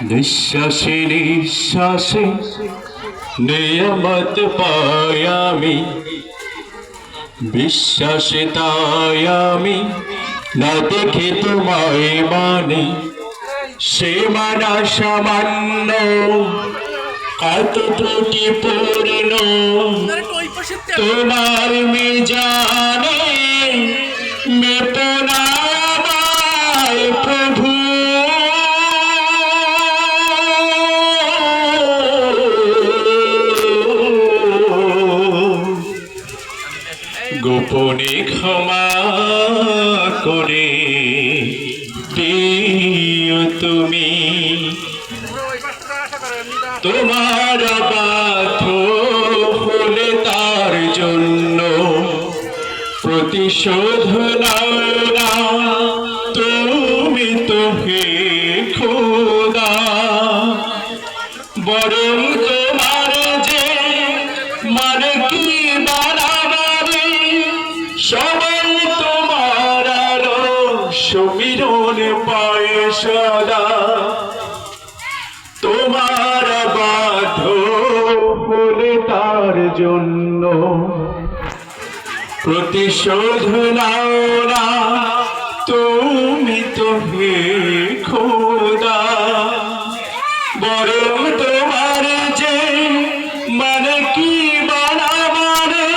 নিঃশ্বাসে নিঃশ্বাসে নিয়ামত পাই আমি, বিশ্বাসে তাই আমি না দেখে তোমায় মানি। সে মানা সামান্য কত ত্রুটিপূর্ণ, তোমার মিজানে মেপো না আমায় প্রভু। গোপনে ক্ষমা করে দিও তুমি, তোমার বাধ্য হলে তার জন্য প্রতিশোধ নাও না তুমি তো হে খোদা। বরং তোমার যে মানে কি বাড়াবাড়ি, সবাই তোমার আলো সমীরণ পায় সদা। তোমার বাধ্য হলে তার জন্য প্রতিশোধ নাও না তুমি তো হে খোদা। বরং তোমার যে মানে কি বানাবারে,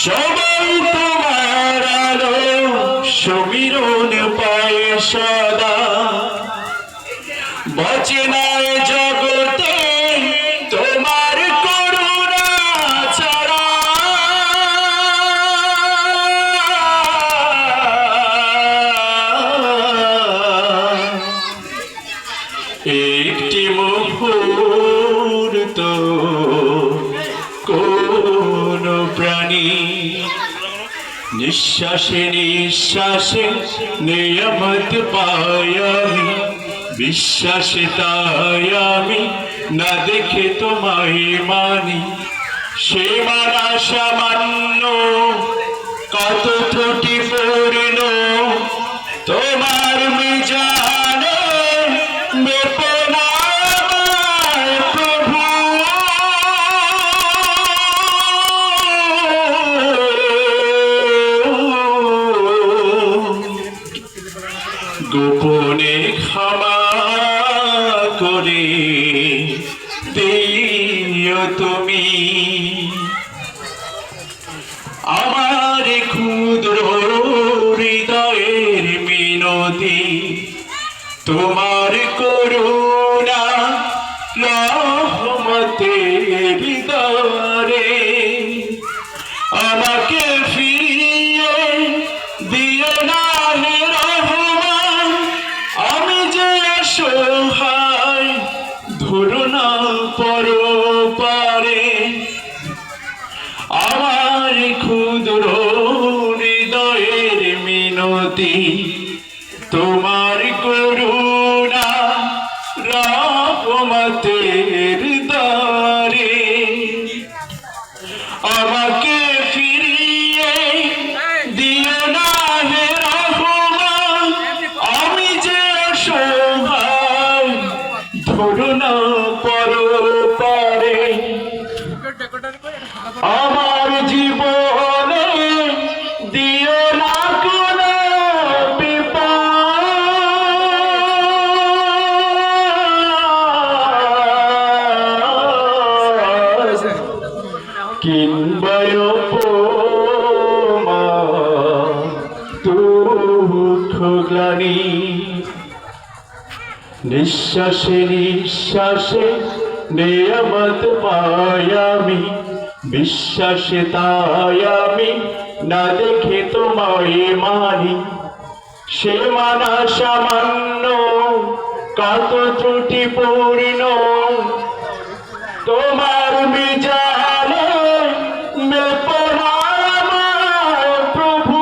সবাই তোমার আলো সমীরণ পায় সদা। বাঁচে নাই জগতে তোমার করুণা ছাড়া, একটি মুহূর্ত কোন প্রাণী। নিঃশ্বাসে নিঃশ্বাসে নিয়ামত পাই আমি, বিশ্বাসে তাই আমি না দেখে তোমায় মানি। সে মানা সামান্য কত ত্রুটিপূর্ণ, তোমার মিজানে মেপো না আমায় প্রভু। গোপনে ক্ষমা করে দিও তুমি, আমার ক্ষুদ্র হৃদয়ের মিনতি। তোমার করুণা রহমতের দ্বারে আমাকে ফিরিয়ে দিও না হে রহমান। আমি যে অসহায় ধরো না পরপারে, আমার ক্ষুদ্র হৃদয়ের মিনতি। তোমার করুণা রহমতের দ্বারে আমাকে ফিরিয়ে দিও না হে রহমান। আমি যে অসহায় ধরো না পরপারে, আমার জীবনে দিও না কোনো বিপদ, কিংবা অপমান দুঃখ গ্লানি। নিঃশ্বাসে নিঃশ্বাসে নিয়ামত পাই আমি, বিশ্বাসে তাই আমি না দেখে তোমায় মানি। সে মানা সামান্য কত ত্রুটিপূর্ণ, তোমার মিজানে মেপো না আমায় প্রভু।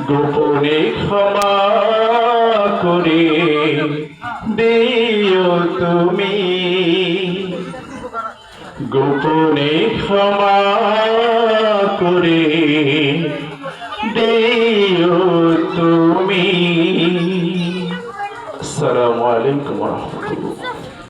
গোপনে ক্ষমা করে দে দিও তুমি, গোপনে ক্ষমা করে দিও তুমি। আসসালামু আলাইকুম ওয়া রাহমাতুল্লাহ।